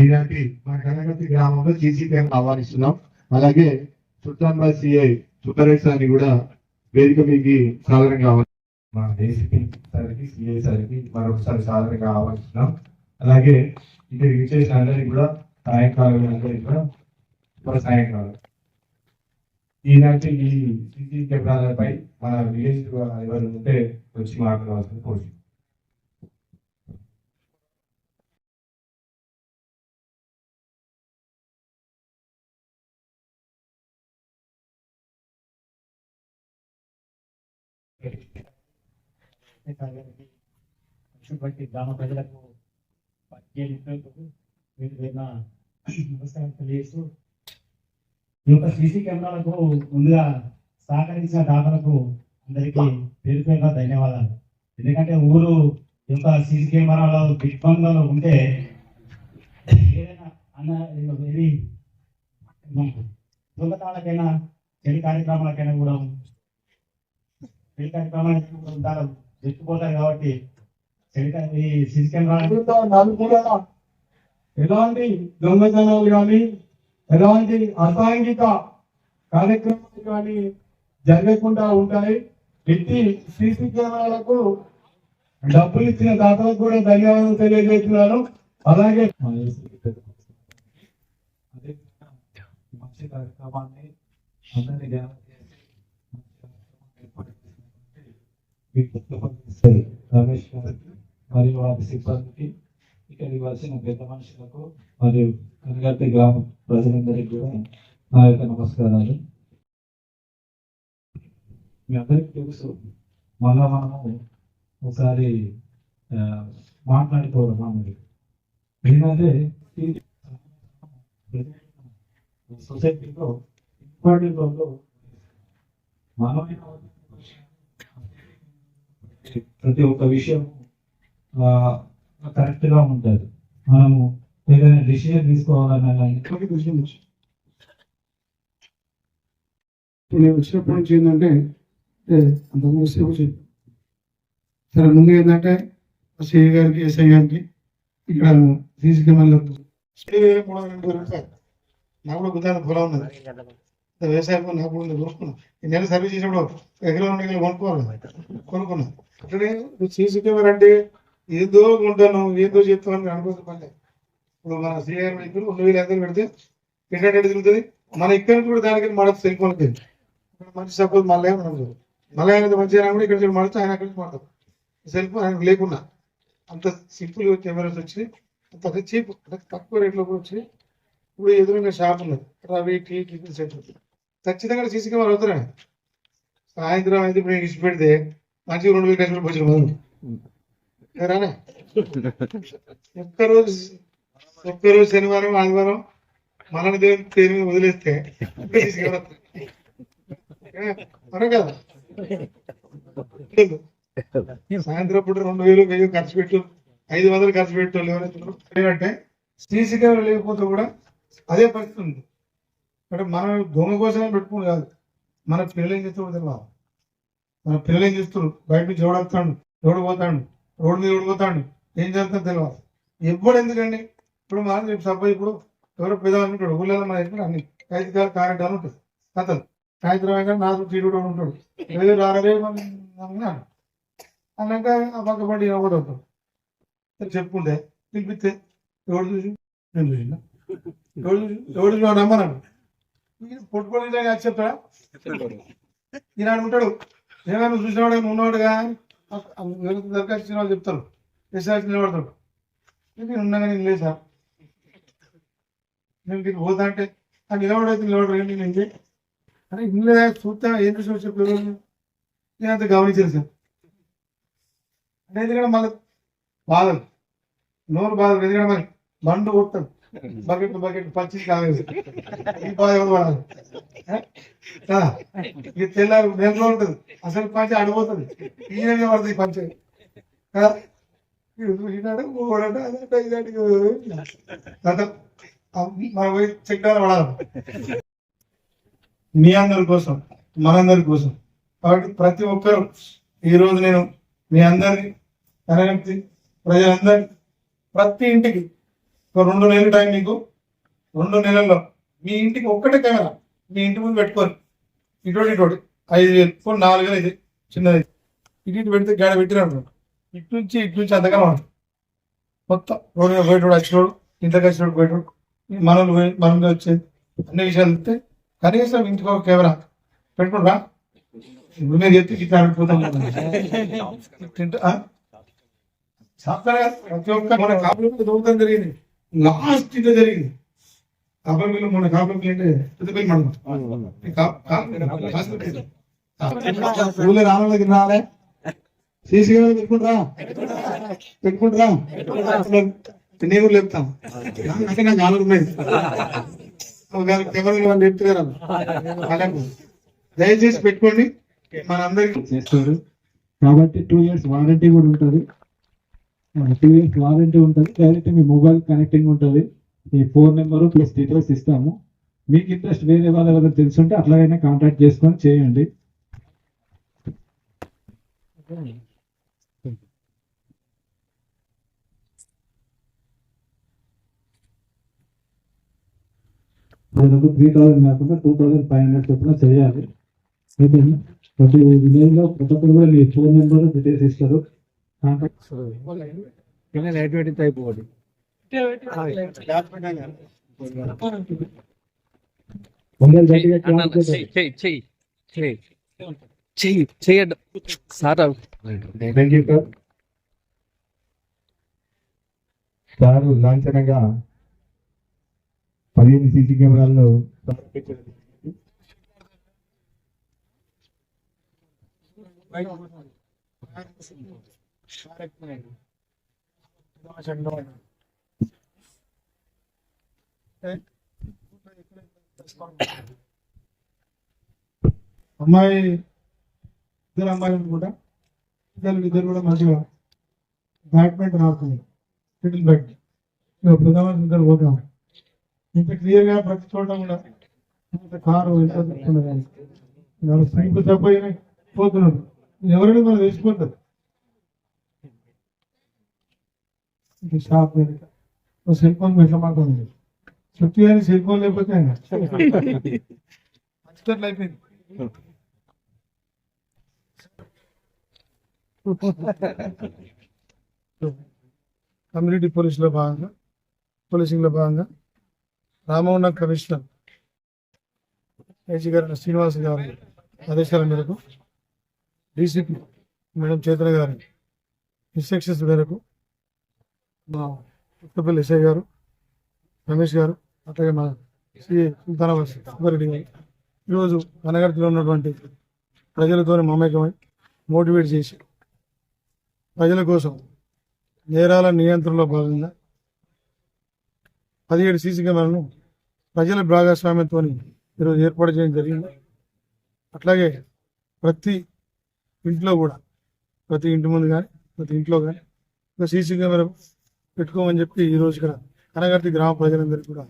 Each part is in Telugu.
ఈనాటి మన కనగర్తి గ్రామంలో సీసీ కెమెరా ఆహ్వానిస్తున్నాం. అలాగే సుల్తాన్బాద్ సిఐ సుబ్బరేష్ సార్ని కూడా వేదిక మీకు సాధారణంగా మా ఏసీపీ సార్కి సిఐ సార్కి మరొకసారి సాధారణంగా ఆహ్వానిస్తున్నాం. అలాగే ఇక్కడ విచ్చేసిన అందరికీ కూడా సాయంకాలం అందరికీ కూడా సాయంకాలం. ఈనాటి ఈ సీసీ కెమెరాలపై మన విలేజ్ ఎవరు ఉంటే వచ్చి మాట్లాడవలసింది కోరుతున్నాం. గ్రామ ప్రజలకు నమస్కారం తెలియజేస్తూ ఈ యొక్క సీసీ కెమెరాలకు ముందుగా సహకరించిన దాతలకు అందరికీ పేరు పేరుగా ధన్యవాదాలు. ఎందుకంటే ఊరు యొక్క సీసీ కెమెరాలో దిగ్బంధంలో ఉంటే ఏదైనా దొంగతనాలకైనా చెడు కార్యక్రమాలకైనా కూడా ఎత్తుపోతారు కాబట్టి ఈ సీసీ కెమెరా ఎలాంటి దొంగతనాలు కానీ ఎలాంటి అసాంఘిక కార్యక్రమాలు కానీ జరగకుండా ఉంటాయి. ఎట్టి సీసీ కెమెరాలకు డబ్బులు ఇచ్చిన దాతలకు కూడా ధన్యవాదాలు తెలియజేస్తున్నాను. అలాగే మంచి కార్యక్రమాన్ని అందరినీ రమేష్ గారికి మరియు వారి సిబ్బందికి, ఇక్కడికి వచ్చిన పెద్ద మనుషులకు మరియు కనగర్తి గ్రామ ప్రజలందరికీ కూడా నా యొక్క నమస్కారాలు. మీ అందరికీ తెలుసు, మళ్ళా మనము ఒకసారి మాట్లాడుకోవడం అన్నది ఏంటంటే సొసైటీలో ఇంపార్టెంట్ రోల్లో మనమైన ప్రతి ఒక్క విషయం కరెక్ట్ గా ఉంటుంది. మనము ఏదైనా డిసిజన్ తీసుకోవాలన్నా నేను వచ్చినప్పటి నుంచి ఏంటంటే అంతకుముందు సరే ముందు ఏంటంటే సిఐ గారికి ఎస్ఐ గారికి ఇక్కడ సీసీ కెమెరాలు నాకు కూడా గుర్తు పొలం ఉన్నది, వ్యవసాయం నాకు కూడా కొనుక్కున్నాను. ఈ నెల సర్వీస్ చేసినప్పుడు ఎకరం 2 ఎకరాలు కొనుక్కున్నాను. అట్లనే సీసీ కెమెరా అంటే ఏదో ఉంటాను ఏదో చేస్తామని అనుకోకపోతే ఇప్పుడు మన సిఐ గారు ఇక్కడ 2,000 పెడితే ఇంటర్నెట్ తిరుగుతుంది. మన ఇక్కడ కూడా దానికి మన సెల్ ఫోన్ మంచి సపోజ్ మళ్ళీ అనేది మంచిగా కూడా ఇక్కడ మడుతూ ఆయన అక్కడికి మాడతాం. సెల్ ఫోన్ ఆయనకు లేకున్నా అంత సింపుల్ కెమెరాస్ వచ్చినాయి, అంత చీప్ అంటే తక్కువ రేట్లో కూడా వచ్చినాయి. ఇప్పుడు ఎదురుగా షాప్ ఉన్నది రవి టీ టిఫిన్ సెంటర్, ఖచ్చితంగా సీసీ కెమెరా అవుతారా. సాయంత్రం అయితే ఇప్పుడు ఇచ్చి పెడితే మంచిగా 2,000 ఖర్చు భోజనం మొదలు రానే. ఒక్కరోజు శనివారం ఆదివారం మనని దేవుని పేరు మీద వదిలేస్తే సీసీ కెమెరా మనం కదా. సాయంత్రం పూట 2,000 1000 ఖర్చు పెట్టు 500 ఖర్చు పెట్టాలి. ఎవరైతే సీసీ కెమెరా లేకపోతే కూడా అదే పరిస్థితి ఉంది. అంటే మనం దొంగ కోసమే పెట్టుకుని కాదు, మన పిల్లలు ఏం చేస్తూ తెలియదు. మన పిల్లలు ఏం చేస్తారు, బయట నుంచి ఎవడొస్తాడు ఎవడు పోతాడు, రోడ్డు మీద ఎవడిపోతాడు, ఏం చేస్తాడు తెలియదు. ఎప్పుడు ఎందుకండి ఇప్పుడు మనం సపోజ్ ఇప్పుడు ఎవరో పెద్దవాళ్ళు ఉంటాడు ఊళ్ళో మన ఎక్కడ అన్ని 5 కారెంట్ అని ఉంటుంది కథలు. సాయంత్రం అయినా నాకు తీరు కూడా ఉంటాడు ఏదో రారే అన్నాక ఆ పక్క పడి కూడా ఉంటాడు. చెప్పుకుంటే పిలిపిస్తే ఎవడు చూసి నేను చూసిందా ఎవడు చూసి నమ్మన్నాడు పొట్టుకొని చెప్తాడా ఈనాడు ఉంటాడు. ఏమైనా చూసినవాడు ఉన్నవాడుగా దరఖాస్తు వాళ్ళు చెప్తారు ఎస్ఆర్సి నిలబడతాడు. నేను ఉన్నాగా నేను లేదు సార్ నేను దీనికి పోతా అంటే ఆ నిలబడైతే నిలబడరు ఏంటి నేను అంటే ఇల్లు చూస్తా ఏం చూసి చెప్పారు నేను అంత గమనించాను సార్. అంటే ఎందుకంటే మళ్ళీ బాధలు నోరు బాధలు ఎందుకంటే మరి బండు కొడతాడు బకెట్ పచ్చి కాలేదు ఈ బాధ ఎవరు పడాలి ఇది తెల్లారు నెలలో ఉంటుంది అసలు పంచ అడిపోతుంది ఈయన పడుతుంది ఈ పంచ కదా. ఈనాడు ఓడంటే అదంట ఇదంటే మనం పోయి చెక్ పడాలి మీ అందరి కోసం మనందరి కోసం. కాబట్టి ప్రతి ఒక్కరూ ఈరోజు నేను మీ అందరినీ కనగర్తి ప్రజలందరినీ ప్రతి ఇంటికి ఒక 2 నెలల టైం మీకు. 2 నెలల్లో మీ ఇంటికి ఒక్కటే కెమెరా మీ ఇంటి ముందు పెట్టుకోరు. ఇటోటి 5,000 ఫోన్ 4,000 ఇది చిన్నది. ఇటు పెడితే గాడ పెట్టినాడు. ఇటు నుంచి అంతగానే ఉంటుంది. మొత్తం రోడ్డు మీద పోయేటోడు వచ్చినోడు, ఇంట్లోకి వచ్చినోడు పోయేటోడు, మనలో వచ్చేది అన్ని విషయాలు చెప్తే కనీసం ఇంటికి ఒక కెమెరా పెట్టుకుంటా. ఇప్పుడు మీరు చెప్తే ఇట్లా అడిగిపోతాం. ప్రతి ఒక్క మన కాపుల మీద దొంగతనం జరిగింది. లాస్ట్ ఇంత జరిగింది. కాపుల పిల్లలు మన కాపుల పిల్లలు అంటే పెద్ద పిల్లలు ఊళ్ళో రాళ్ళకి రాలే సీసీ కెమెరా పెట్టుకుంటారా నేను కూడా చెప్తాను. అంటే నాకు ఆలోచన ఉన్నాయి. కెమెరా వాళ్ళు చెప్తారు వాళ్ళకు దయచేసి పెట్టుకోండి. మన అందరికి చేస్తారు కాబట్టి 2 years వారంటీ కూడా ఉంటుంది. 2 years వారంటీ ఉంటుంది. డైరెక్ట్ మీ మొబైల్ కనెక్టింగ్ ఉంటుంది. ఈ ఫోన్ నెంబరు ప్లస్ డీటెయిల్స్ ఇస్తాము. మీకు ఇంట్రెస్ట్ వేరే వాళ్ళ ఎవరైనా తెలుసుంటే అట్లాగైనా కాంటాక్ట్ చేసుకొని చేయండి. దాదాపు 3,000 కాకుండా 2,500 చొప్పున చేయాలి. ప్రతి విలేజ్ లో ప్రతి ఒక్కరు కూడా మీ ఫోన్ నెంబర్ డీటెయిల్స్ ఇస్తారు. కాంటాక్ట్ అయిపోవాలి. సారు లాంఛనంగా 15 సీసీ కెమెరాలను అమ్మాయి ఇద్దరు అమ్మాయిలు అనుకుంటా. ఇద్దరు కూడా మంచిగా బ్యాడ్మింటన్ ఆడుతుంది. షటిల్ బ్యాట్ ప్రధాన ఇద్దరు పోతాం. ఇంత క్లియర్ గా ప్రతి చోట కూడా కారు సైకిల్ తప్ప పోతున్నాడు. ఎవరైనా మనం వేసిపోతారు. షాప్ సెల్ ఫోన్ ఎట్లా మాట్లాడుతుంది చుట్టూ కానీ సెల్ ఫోన్ లేకపోతే అయిపోయింది. కమ్యూనిటీ పోలీసింగ్ లో భాగంగా రామవరం కమిషనర్ ఏజీ గారి శ్రీనివాస్ గారి ఆదేశాల మేరకు డీసీపీ మేడం చేతన గారి ఇన్స్ట్రక్షన్స్ మేరకు మా కొత్తపల్లి ఎస్ఐ గారు రమేష్ గారు అట్లాగే మా సిఐ సుల్తానాబాద్ సుబ్బారెడ్డి గారు ఈరోజు వనగర్తిలో ఉన్నటువంటి ప్రజలతో మమేకమై మోటివేట్ చేసి ప్రజల కోసం నేరాల నియంత్రణలో భాగంగా 17 సీసీ కెమెరాలను ప్రజల భాగస్వామ్యంతో ఈరోజు ఏర్పాటు చేయడం జరిగింది. అట్లాగే ప్రతి ఇంట్లో కూడా ప్రతి ఇంటి ముందు కానీ ప్రతి ఇంట్లో కానీ ఒక సీసీ కెమెరా పెట్టుకోమని చెప్పి ఈరోజు ఇక్కడ కనగర్తి గ్రామ ప్రజలందరికీ కూడా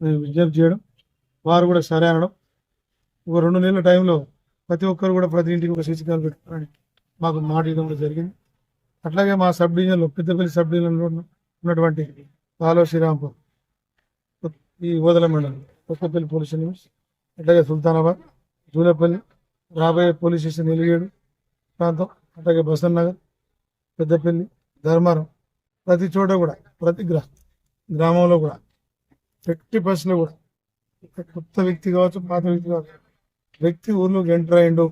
నేను విజ్ఞప్తి చేయడం, వారు కూడా సరే అనడం. ఒక 2 నెలల టైంలో ప్రతి ఒక్కరు కూడా ప్రతి ఇంటికి ఒక సీసీ కెమెరా పెట్టుకోవాలని మాకు మాట ఇవ్వడం కూడా జరిగింది. అట్లాగే మా సబ్ డివిజన్లో పెద్దపల్లి సబ్ డివిజన్లో ఉన్నటువంటి పాలో శ్రీరాంపూర్, ఈ ఓదల మండలం, కొత్తపల్లి పోలీస్ స్టేషన్, అట్లాగే సుల్తానాబాద్, జూలపల్లి, రాబోయే పోలీస్ స్టేషన్ ఎలిగేడు ప్రాంతం, అట్లాగే బసన్ నగర్, పెద్దపల్లి, ధర్మారం, ప్రతి చోట కూడా ప్రతి గ్రామంలో కూడా 50% కూడా కొత్త వ్యక్తి కావచ్చు పాత వ్యక్తి కావచ్చు, వ్యక్తి ఊర్లోకి ఎంటర్ అయ్యిండు,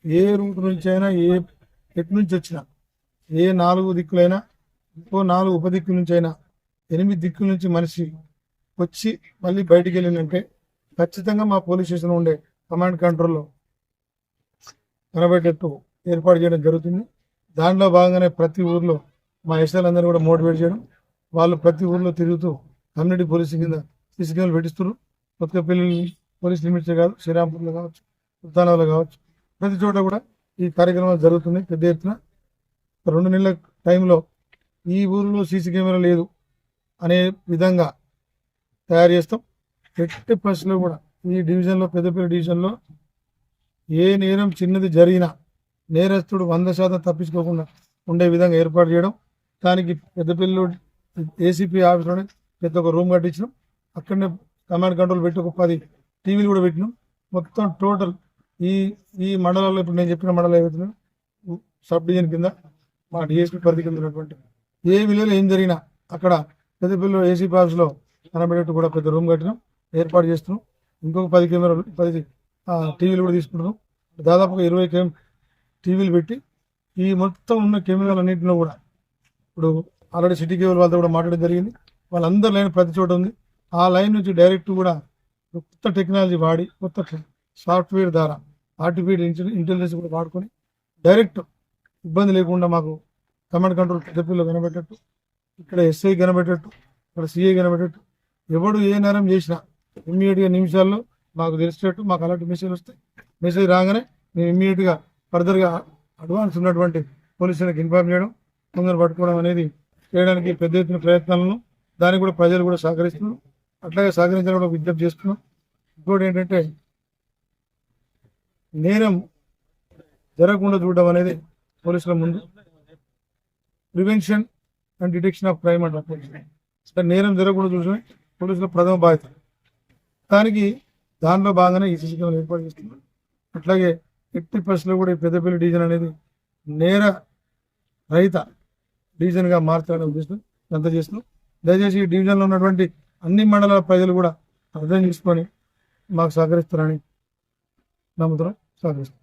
ఏ రూట్ నుంచి అయినా ఎటు నుంచి వచ్చినా, ఏ 4 దిక్కులైనా, ఇంకో 4 ఉపదిక్కుల నుంచి అయినా, 8 దిక్కుల నుంచి మనిషి వచ్చి మళ్ళీ బయటికి వెళ్ళిందంటే ఖచ్చితంగా మా పోలీస్ స్టేషన్ ఉండే కమాండ్ కంట్రోల్లో కనబడేటట్టు ఏర్పాటు చేయడం జరుగుతుంది. దాంట్లో భాగంగానే ప్రతి ఊర్లో మా ఎస్ఐలందరూ కూడా మోటివేట్ చేయడం, వాళ్ళు ప్రతి ఊర్లో తిరుగుతూ కమ్యూనిటీ పోలీసింగ్ కింద సీసీ కెమెరాలు పెట్టిస్తున్నారు. కొత్తపల్లి పోలీస్ లిమిట్సే కాదు, శ్రీరాంపూర్లో కావచ్చు, సుల్తానాబాద్లో కావచ్చు, ప్రతి చోట కూడా ఈ కార్యక్రమాలు జరుగుతున్నాయి పెద్ద ఎత్తున. 2 నెలల టైంలో ఈ ఊరిలో సీసీ కెమెరా లేదు అనే విధంగా తయారు చేస్తాం. 50% కూడా ఈ డివిజన్లో, పెద్దపల్లి డివిజన్లో ఏ నేరం చిన్నది జరిగినా నేరస్తుడు 100% తప్పించుకోకుండా ఉండే విధంగా ఏర్పాటు చేయడం. దానికి పెద్దపల్లిలో ఏసీపీ ఆఫీస్లోనే పెద్ద ఒక రూమ్ కట్టించినాం. అక్కడనే కమాండ్ కంట్రోల్ పెట్టి ఒక 10 టీవీలు కూడా పెట్టినాం. మొత్తం టోటల్ ఈ ఈ మండలాల్లో ఇప్పుడు నేను చెప్పిన మండలం ఏవైతే సబ్ డివిజన్ కింద మా డిఎస్పీ పరిధి కింద ఉన్నటువంటి ఏ విలేజ్లో ఏం జరిగినా అక్కడ పెద్దపల్లిలో ఏసీపీ ఆఫీస్లో కనబడేట్టు కూడా పెద్ద రూమ్ కట్టినాం, ఏర్పాటు చేస్తున్నాం. ఇంకొక 10 కెమెరాలు 10 టీవీలు కూడా తీసుకుంటున్నాం. దాదాపుగా 20 టీవీలు పెట్టి ఈ మొత్తం ఉన్న కెమెరాలన్నింటిలో కూడా ఇప్పుడు ఆల్రెడీ సిటీ కేబుల్ వాళ్ళతో కూడా మాట్లాడడం జరిగింది. వాళ్ళందరి లైన్ ప్రతి చోట ఉంది. ఆ లైన్ నుంచి డైరెక్ట్ కూడా కొత్త టెక్నాలజీ వాడి కొత్త సాఫ్ట్వేర్ ద్వారా ఆర్టిఫిషియల్ ఇంటెలిజెన్స్ కూడా వాడుకొని డైరెక్ట్ ఇబ్బంది లేకుండా మాకు కమాండ్ కంట్రోల్ పెద్దపల్లిలో కనబెట్టట్టు, ఇక్కడ ఎస్ఐ కనబెట్టట్టు, ఇక్కడ సిఐ కనబెట్టట్టు, ఎవడు ఏ నేరం చేసినా ఇమ్మీడియట్గా నిమిషాల్లో మాకు తెలిసేటట్టు మాకు అలాంటి మెసేజ్ వస్తాయి. మెసేజ్ రాగానే మేము ఇమ్మీడియట్గా ఫర్దర్గా అడ్వాన్స్ ఉన్నటువంటి పోలీసులకు ఇన్ఫార్మ్ చేయడం, కొందరు పట్టుకోవడం అనేది చేయడానికి పెద్ద ఎత్తున ప్రయత్నాలను దానికి కూడా ప్రజలు కూడా సహకరిస్తున్నారు. అట్లాగే సహకరించాలని కూడా విజ్ఞప్తి చేస్తున్నాం. ఇంకోటి ఏంటంటే నేరం జరగకుండా చూడడం అనేది పోలీసుల ముందు prevention and detection of crime అంటారు. నేరం జరగకుండా చూడడమే పోలీసుల ప్రథమ బాధ్యత. దానిలో భాగంగానే ఈ సీసీ కెమెరాలు ఏర్పాటు చేస్తున్నారు. అట్లాగే 80% కూడా ఈ పెద్దపల్లి డివిజన్ అనేది నేర రహిత డివిజన్గా మార్చాలనే ఉద్దేశం ఎంత చేస్తున్నాం. దయచేసి ఈ డివిజన్లో ఉన్నటువంటి అన్ని మండలాల ప్రజలు కూడా అర్థం చేసుకొని మాకు సహకరిస్తారని నమ్ముతున్నాం. సహకరిస్తాం.